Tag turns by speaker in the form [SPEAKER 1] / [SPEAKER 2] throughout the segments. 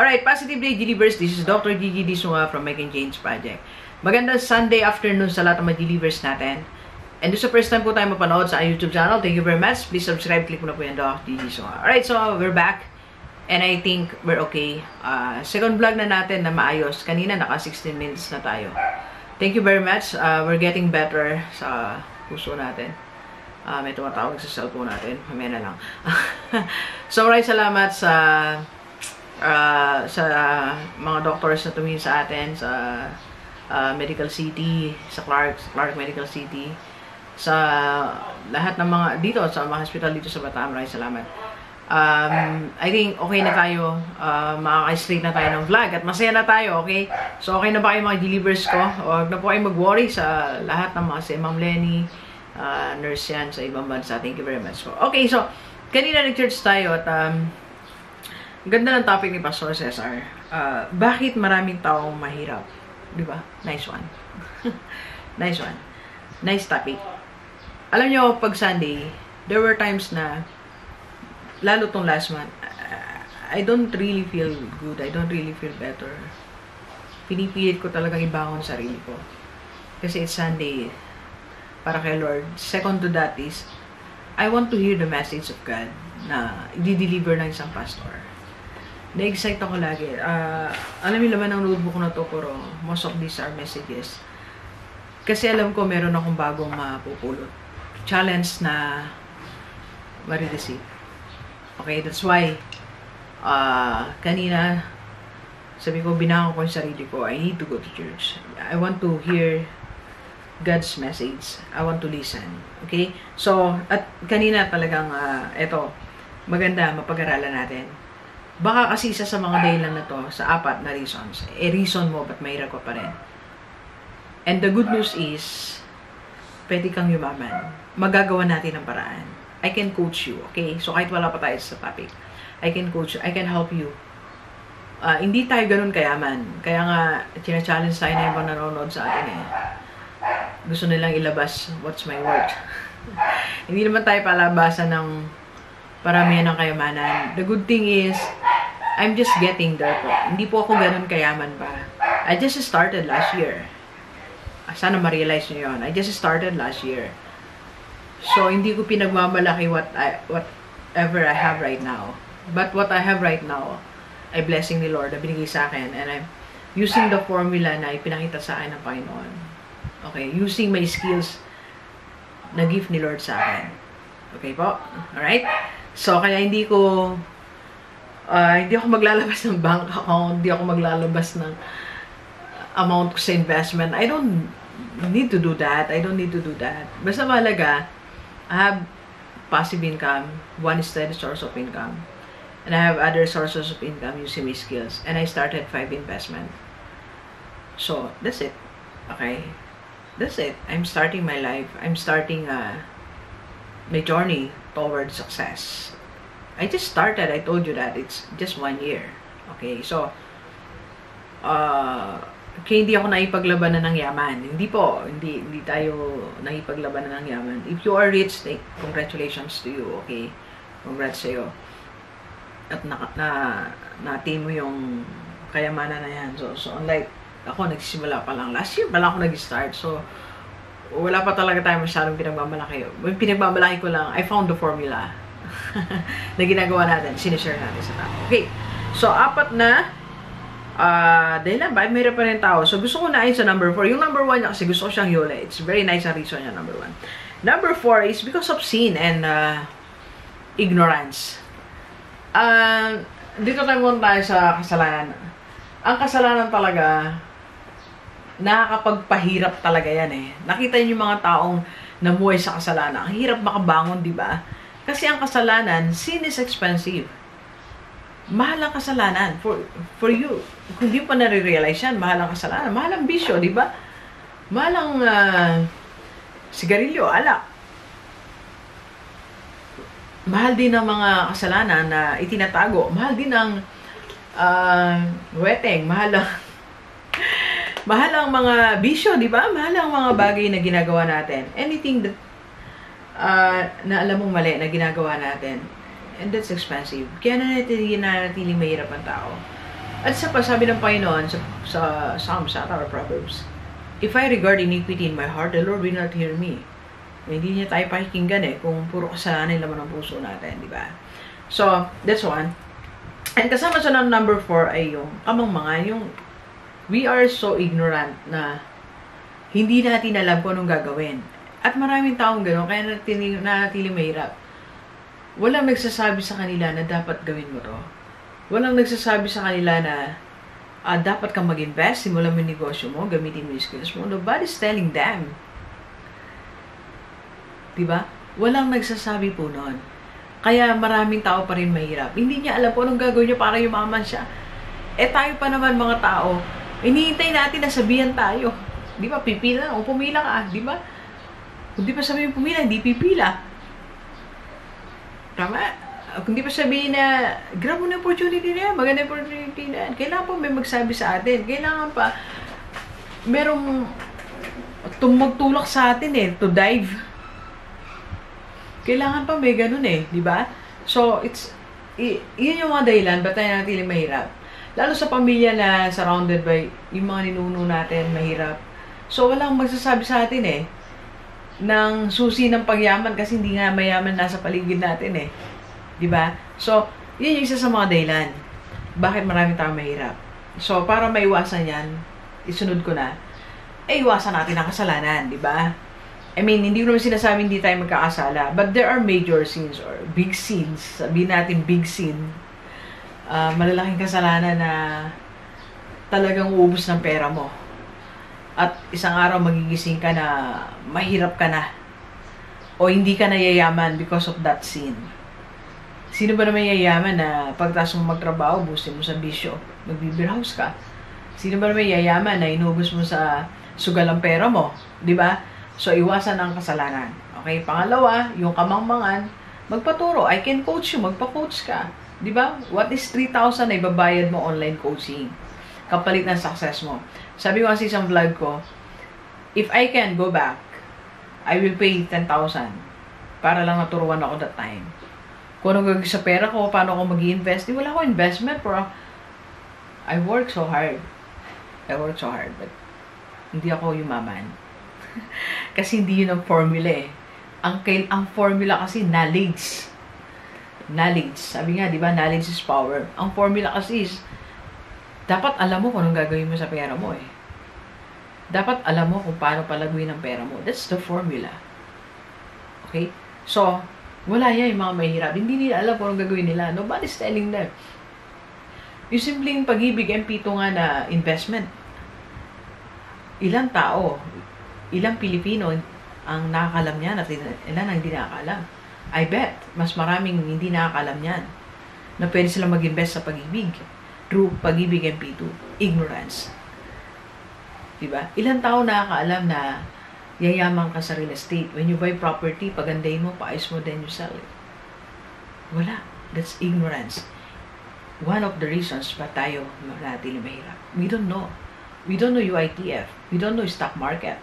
[SPEAKER 1] Alright, Positive Day Delivers. This is Dr. Gigi Disua from Make and Change Project. Magandang Sunday afternoon sa lahat ng mga delivers natin. And this is the first time po tayo mapanood sa YouTube channel. Thank you very much. Please subscribe. Click mo na po yan, Dr. Gigi Disua. Alright, so we're back. And I think we're okay. Second vlog na natin na maayos. Kanina naka 16 minutes na tayo. Thank you very much. We're getting better sa puso natin. May tumatawag sa cellphone natin. Mamaya na lang. So maraming salamat sa mga doctors na tumingin sa atin sa Medical City, sa Clark Medical City, sa lahat ng mga dito, sa mga hospital dito sa Bataan. Maraming salamat. I think okay na tayo, makaka-straight na tayo ng vlog at masaya na tayo, okay? So okay na ba kayo mga delivers ko? Huwag na po kayo mag-worry sa lahat ng mga si Ma'am Lenny, nurse yan sa ibang bansa. Thank you very much. Okay, so kanina nag-church tayo at ganda ng topic ni Pastor Cesar. Bakit maraming taong mahirap? Di ba? Nice one. Nice one. Nice topic. Alam nyo, pag Sunday, there were times na, lalo tong last month, I don't really feel good. I don't really feel better. Pinipilit ko talagang ibangon sarili ko. Kasi it's Sunday para kay Lord. Second to that is, I want to hear the message of God na i-deliver ng isang pastor. Na-excite ako lagi. Alam niyo naman ang notebook na to, pero most of these are messages. Kasi alam ko meron akong bagong mapupulot. Challenge na marireceive. Okay, that's why kanina sabi ko, binangon ko yung sarili ko. I need to go to church. I want to hear God's message. I want to listen. Okay? So, at kanina talagang eto, maganda, mapag-aralan natin. Baka kasi isa sa mga dahilan na to, sa 4 na reasons, reason mo ba't mahirap ka pa rin. And the good news is, pwede kang yumaman. Magagawa natin ang paraan. I can coach you, okay? So kahit wala pa tayo sa topic, I can coach you, I can help you. Hindi tayo ganun kayaman. Kaya nga, challenge tayo na yung nanonood sa atin eh. Gusto nilang ilabas, what's my worth? Hindi naman tayo palabasan ng paramihan ng kayamanan. The good thing is, I'm just getting there po. Hindi po ako ganun kayaman pa. I just started last year. Sana ma-realize nyo yun. I just started last year. So, hindi ko pinagmamalaki whatever I have right now. But what I have right now, ay blessing ni Lord na binigay sa akin. And I'm using the formula na ipinakita sa akin ng Panginoon. Okay? Using my skills na gift ni Lord sa akin. Okay po? Alright? So, kaya hindi ako maglalabas ng bank account, hindi ako maglalabas ng amount ko sa investment. I don't need to do that. I don't need to do that. Basta mahalaga, I have passive income, one steady source of income, and I have other sources of income using my skills. And I started 5 investment. So, that's it. Okay? That's it. I'm starting my life. I'm starting my journey towards success. I just started. I told you that it's just 1 year. Okay, so kaya hindi ako naipaglabanan ng yaman. Hindi po, hindi tayo naipaglabanan ng yaman. If you are rich, congratulations to you. Okay, congrats sa'yo. At na-attain mo yung kayamanan na yan. So unlike ako, nagsisimula pa lang. Last year pa lang ako nag-start. So wala pa talaga tayo masyadong pinagmamalaki. Pinagmamalaki ko lang, I found the formula na ginagawa natin, sinishare natin sa tao. Okay, so 4 na dahil lang, bakit mayroon pa rin tao? So gusto ko na ayun sa number 4. Yung number 1 niya kasi gusto ko siyang yole. It's very nice ang reason niya, number 1. Number 4 is because of sin and ignorance. Dito tayo muna tayo sa kasalanan. Ang kasalanan talaga, nakakapagpahirap talaga yan eh. Nakita niyo yung mga taong namuhay sa kasalanan. Ang hirap makabangon, di ba? Kasi ang kasalanan, sin is expensive. Mahal ang kasalanan for you. Kung di pa nare-realize yan, mahal ang kasalanan. Mahal ang bisyo, di ba? Mahal ang sigarilyo, alak. Mahal din ang mga kasalanan na itinatago. Mahal din ang weteng. Mahal ang mga bisyo, di ba? Mahal ang mga bagay na ginagawa natin. Anything that na alam mong mali na ginagawa natin. And that's expensive. Kaya nanatiling mahirap ang tao. At sa sabi ng Panginoon sa Psalms at our Proverbs, if I regard iniquity in my heart, the Lord will not hear me. Hindi niya tayo pakikinggan kung puro kasalanan laman ng puso natin, di ba? So, that's one. And kasama sa number 4 ay yung kamangmangan, yung we are so ignorant na hindi natin alam kung anong gagawin. At maraming taong gano'n, kaya nanatiling mahirap. Walang nagsasabi sa kanila na dapat gawin mo to. Walang nagsasabi sa kanila na dapat kang mag-invest, simulan mo yung negosyo mo, gamitin mo yung skills mo. Nobody's telling them. Diba? Walang nagsasabi po noon. Kaya maraming tao pa rin mahirap. Hindi niya alam kung anong gagawin niya para yumaman siya. Tayo pa naman mga tao, hinihintay natin na sabihan tayo. Di ba? Pipila. O pumila ka. Di ba? Kung di pa sabihin pumila, hindi pipila. Tama? Kung di pa sabihin na, grab mo na opportunity na yan, maganda opportunity na yan. Kailangan pa may magsabi sa atin. Kailangan pa merong magtulak sa atin to dive. Kailangan pa may ganun di ba? So, yun yung mga dahilan, ba't tayo natin mahirap? Lalo sa pamilya na surrounded by yung mga ninuno natin, mahirap. So, walang magsasabi sa atin ng susi ng pagyaman kasi hindi nga mayaman nasa paligid natin di ba? So, yun yung isa sa mga dahilan. Bakit maraming tao mahirap? So, para maiwasan yan, isunod ko na, iwasan natin ang kasalanan, di ba? I mean, hindi ko naman sinasabi hindi tayo magkakasala. But there are major sins or big sins. Sabihin natin big sin. Malalaking kasalanan na talagang uubos ng pera mo. At isang araw magigising ka na mahirap ka na. O hindi ka na yayaman because of that sin. Sino ba naman yayaman na pagtas mo magtrabaho, busin mo sa bisyo, mag-beer house ka? Sino ba naman yayaman na inubos mo sa sugal ang pera mo? Di ba? So, iwasan ang kasalanan. Okay? Pangalawa, yung kamangmangan, magpaturo. I can coach you. Magpa-coach ka. Diba? What is 3,000 na ibabayad mo online coaching? Kapalit ng success mo. Sabi ko kasi sa vlog ko, if I can go back, I will pay 10,000 para lang naturuan ako that time. Kung ano gagawin sa pera ko, paano ako mag-i-invest, wala ako investment, bro. I work so hard. But hindi ako yumaman. Kasi hindi yun ang formula Ang formula kasi knowledge. Sabi nga, di ba, knowledge is power. Ang formula kasi is, dapat alam mo kung anong gagawin mo sa pera mo Dapat alam mo kung paano palaguin ang pera mo. That's the formula. Okay? So, wala yan yung mga mahirap. Hindi nila alam kung anong gagawin nila. Nobody's telling them. Yung simpleng pag-ibig, MP2 nga na investment. Ilang tao, ilang Pilipino ang nakakalam niyan at ilan ang hindi nakakalam. I bet, mas maraming hindi nakakalam niyan na pwede silang mag-invest sa pag-ibig through pag-ibig MP2. Ignorance. Diba? Ilang tao nakakaalam na yayaman ka sa real estate. When you buy property, pagandahin mo, paayos mo, then you sell it. Wala. That's ignorance. One of the reasons ba tayo natin mahirap. We don't know. We don't know UITF. We don't know stock market.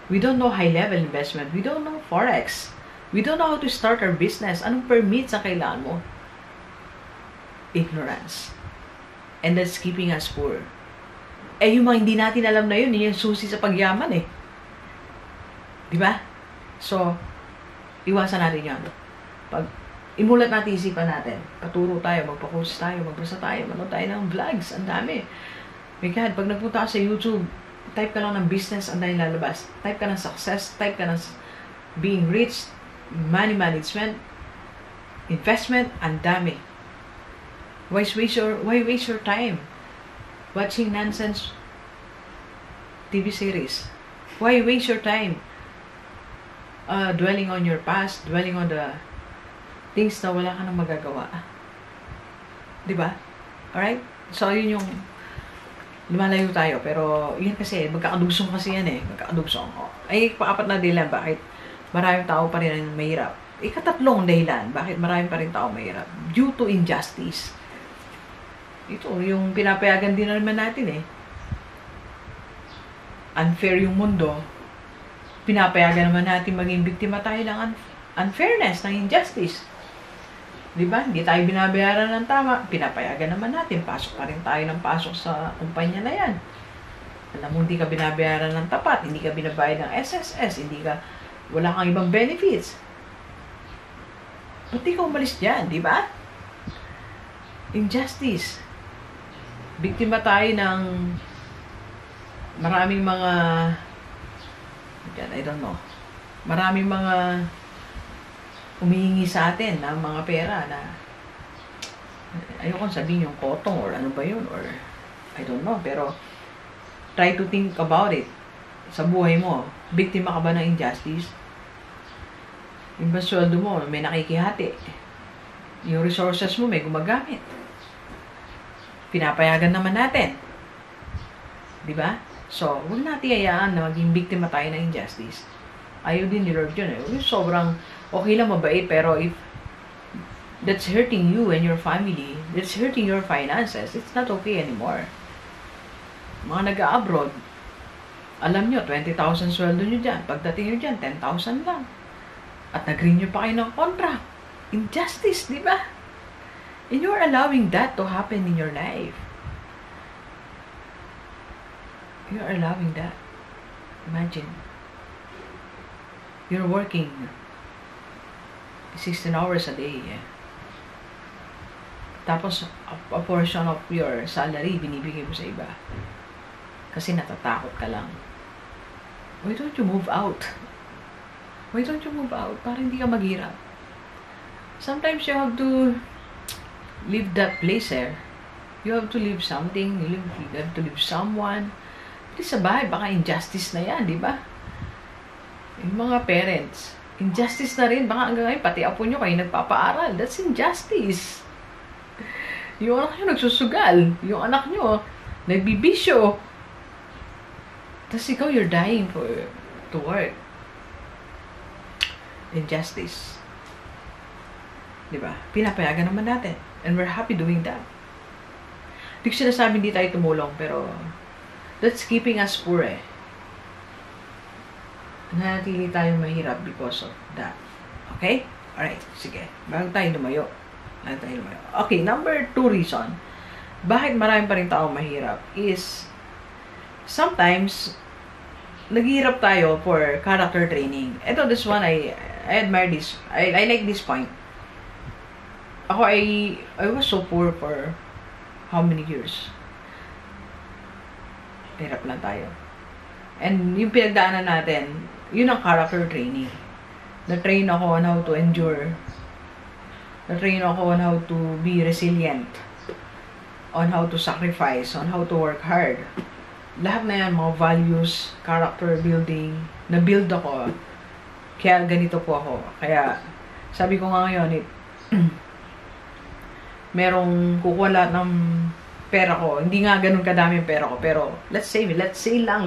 [SPEAKER 1] We don't know high-level investment. We don't know Forex. We don't know how to start our business. Anong permits ang kailangan mo? Ignorance. And that's keeping us poor. Yung mga hindi natin alam na yun, yung susi sa pagyaman Diba? So, iwasan natin yan. Pag imulat natin isipan natin, paturo tayo, magpa-coach tayo, magbasa tayo, manood tayo ng vlogs, ang dami. My God, pag nagpunta ka sa YouTube, type ka lang ng business, ang dahil lalabas. Type ka ng success, type ka ng being rich, money management, investment, ang dami. Why waste your time watching nonsense TV series? Why waste your time dwelling on your past, dwelling on the things na wala ka nang magagawa? Diba? Alright? So, yun yung lumalayo tayo, pero yun kasi, magkakadugsong kasi yan magkakadugsong. Ay, paapat na dahilan, bakit maraming tao pa rin ang mahirap. Ikatatlong dahilan, bakit maraming pa rin tao mahirap. Due to injustice. Ito, yung pinapayagan din naman natin Unfair yung mundo. Pinapayagan naman natin maging biktima tayo ng unfairness, ng injustice. Di ba? Hindi tayo binabayaran ng tama. Pinapayagan naman natin. Pasok pa rin tayo ng pasok sa kumpanya na yan. Alam mo, hindi ka binabayaran ng tapat. Hindi ka binabayad ng SSS. Wala kang ibang benefits. Ba't di ka umalis dyan? Di ba? Injustice. Biktima tayo ng maraming mga I don't know. Maraming mga humihingi sa atin ng mga pera na ayokong sabihin yung kotong or ano ba yun or I don't know, pero try to think about it sa buhay mo. Biktima ka ba ng injustice? Yung ba sweldo mo may nakikihati, yung resources mo may gumagamit, pinapayagan naman natin, di ba? So huwag natin hayaan na maging biktima tayo ng injustice. Ayaw din ni Lord yun eh. Yung sobrang okay lang mabait, pero if that's hurting you and your family, that's hurting your finances, it's not okay anymore. Mga nag-abroad, alam nyo, 20,000 sweldo nyo dyan. Pagdating nyo dyan, 10,000 lang. At nag-renew pa kayo ng contract. Injustice, di ba? And you're allowing that to happen in your life. You're allowing that. Imagine. You're working 16 hours a day. Tapos, a portion of your salary binibigay mo sa iba. Kasi natatakot ka lang. Why don't you move out? Why don't you move out? Para hindi ka maghirap. Sometimes you have to leave that place eh. You have to leave something. You have to leave someone. Hindi sa bahay, baka injustice na yan, di ba? Yung mga parents, injustice na rin. Baka hanggang ngayon, pati apo nyo kayo nagpapaaral. That's injustice. Yung anak nyo nagsusugal. Yung anak nyo nagbibisyo. Tapos ikaw, you're dying to work. Injustice. Diba? Pinapayagan naman natin. And we're happy doing that. Hindi ko sinasabi hindi tayo tumulong, pero that's keeping us poor eh. Nanatili tayong mahirap because of that. Okay? Alright, sige. Bago tayo lumayo. Okay, number 2 reason bakit marami pa rin taong mahirap is sometimes naghihirap tayo for character training. Ito, this one, I admire this. I like this point. Ako, I was so poor for how many years? Hirap lang tayo. And yung pinagdaanan natin, yun ang character training. Na-train ako on how to endure. Na-train ako on how to be resilient. On how to sacrifice. On how to work hard. Lahat na yan, mga values, character building, na-build ako. Kaya ganito po ako. Kaya, sabi ko nga ngayon, merong kukuha lahat ng pera ko. Hindi nga ganun kadami yung pera ko. Pero, let's say lang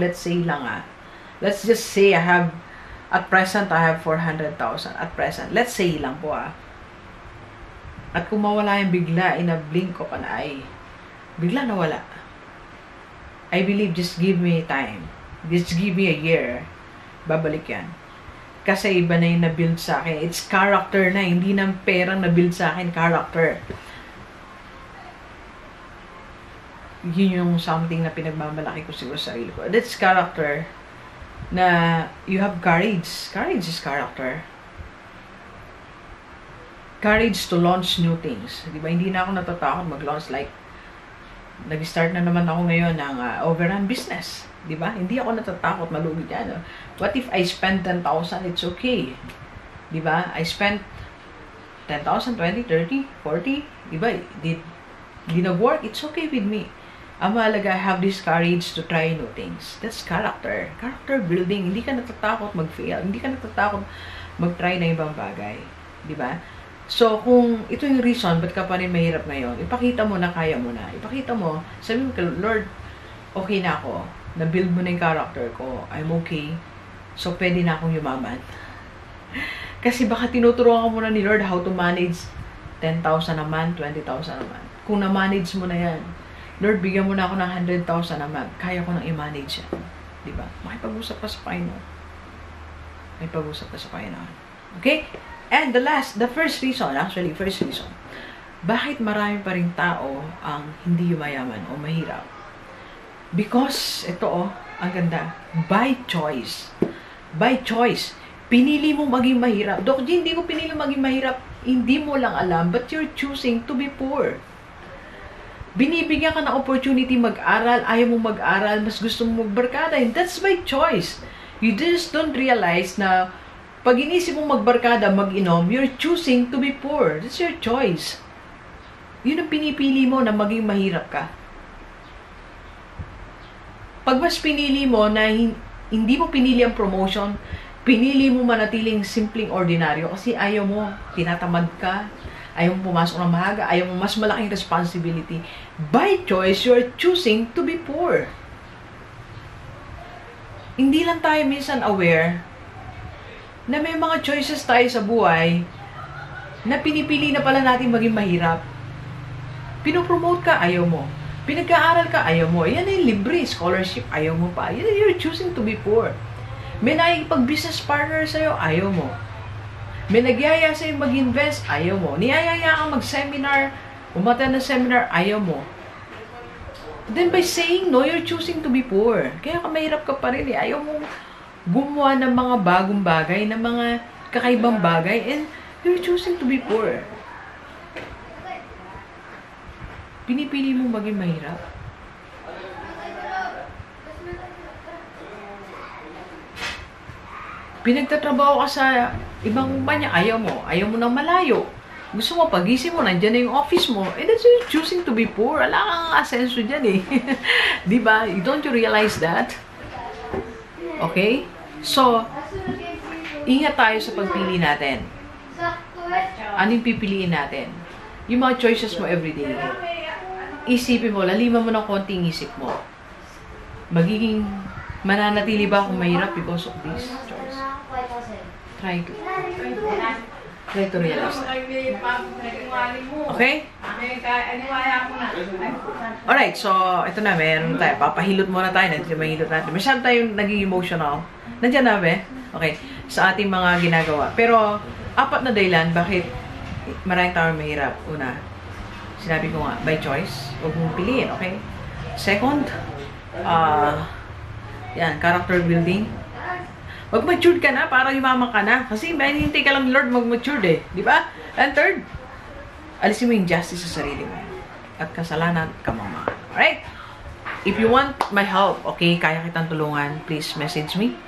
[SPEAKER 1] Let's just say at present, I have 400,000. At present. Let's say lang po At kung mawala yung bigla, in a blink of an eye, bigla nawala. I believe, just give me time. Just give me a year. Babalik yan. Kasi iba na yung na-build sa akin. It's character na. Hindi ng perang na-build sa akin. Character. Yun yung something na pinagmamalaki ko siguro sa sarili ko. That's character. Na you have courage. Courage is character. Courage to launch new things. Diba? Hindi na ako natatakot mag-launch like nag-start na naman ako ngayon ng overrun business. Diba? Hindi ako natatakot malugi dyan. What if I spend 10,000? It's okay. Diba? I spent 10,000, 20, 30, 40. Diba? Di nag-work. It's okay with me. Ang mahalaga, I have this courage to try new things. That's character. Character building. Hindi ka natatakot mag-fail. Hindi ka natatakot mag-try na ibang bagay. Diba? So, kung ito yung reason, ba't ka pa rin mahirap ngayon, ipakita mo na kaya mo na. Ipakita mo, sabi mo, Lord, okay na ako. Na-build mo na yung character ko. I'm okay. So, pwede na akong yumaman. Kasi baka tinuturuan ka muna ni Lord how to manage 10,000 a month, 20,000 a month. Kung na-manage mo na yan, Lord, bigyan mo na ako ng 100,000 a month. Kaya ko nang i-manage yan. Diba? Makipag-usap ka sa Panginoon. Makipag-usap ka sa Panginoon. Okay? And the first reason, bakit marami pa rin tao ang hindi yumayaman o mahirap? Because, ito ang ganda, by choice. By choice. Pinili mo maging mahirap. Doc G, hindi ko pinili maging mahirap. Hindi mo lang alam, but you're choosing to be poor. Binibigyan ka ng opportunity mag-aral, ayaw mo mag-aral, mas gusto mo magbarkada, and that's by choice. You just don't realize na pag inisip mo magbarkada, mag-inom, you're choosing to be poor. That's your choice. Yun ang pinipili mo na maging mahirap ka. Pag mas pinili mo na hindi mo pinili ang promotion, pinili mo manatiling simpleng ordinaryo kasi ayaw mo, tinatamad ka, ayaw mo pumasok ng maaga, ayaw mo mas malaking responsibility. By choice, you're choosing to be poor. Hindi lang tayo minsan aware na may mga choices tayo sa buhay na pinipili na pala natin maging mahirap. Pinopromote ka, ayaw mo. Pinag-aaral ka, ayaw mo. Yan ay libre, scholarship, ayaw mo pa. You're choosing to be poor. May nakikipag-business partner sa'yo, ayaw mo. May nagyaya sa'yo mag-invest, ayaw mo. Niyayaya ka mag-seminar, umatan ng seminar, ayaw mo. Then by saying no, you're choosing to be poor. Kaya mahirap ka pa rin eh. Ayaw mo gumawa ng mga bagong bagay, ng mga kakaibang bagay, and you're choosing to be poor. Pinipili mo maging mahirap. Pinagtatrabaho ka sa ibang kumpanya, ayaw mo ng malayo. Gusto mo, pagising mo, nandiyan na yung office mo, and that's why you're choosing to be poor. Wala kang asenso dyan eh. Diba? Don't you realize that? Okay? So, ingat tayo sa pagpili natin. Ano yung pipiliin natin? Yung mga choices mo everyday. Isipin mo, laliman mo ng konting isip mo. Magiging mananatili ba akong mahirap because of this choice? Try to realize that. Okay? Alright, so ito na, meron tayo. Papahilot muna tayo. Nandiyan mahilot natin. Masyadong tayong naging emotional. Nandiyan na, be? Okay. Sa ating mga ginagawa. Pero, 4 na dahilan bakit maraming tao mahirap. Una, sinabi ko nga, by choice. Huwag mong piliin, okay? Second, character building. Mag-matured ka na para yumaman ka na. Kasi hinihintay ka lang ni Lord mag-matured eh. Di ba? And third, alisin mo yung justice sa sarili mo. At kasalanan, kamamahan. Alright? If you want my help, okay, kaya kitang tulungan, please message me.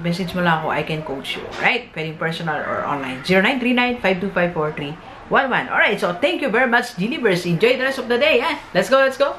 [SPEAKER 1] Message mo lang ako, I can coach you. Alright? Pwedeng personal or online. 0939-525-4311. Alright, so thank you very much, Geniverse. Enjoy the rest of the day. Eh? Let's go, let's go.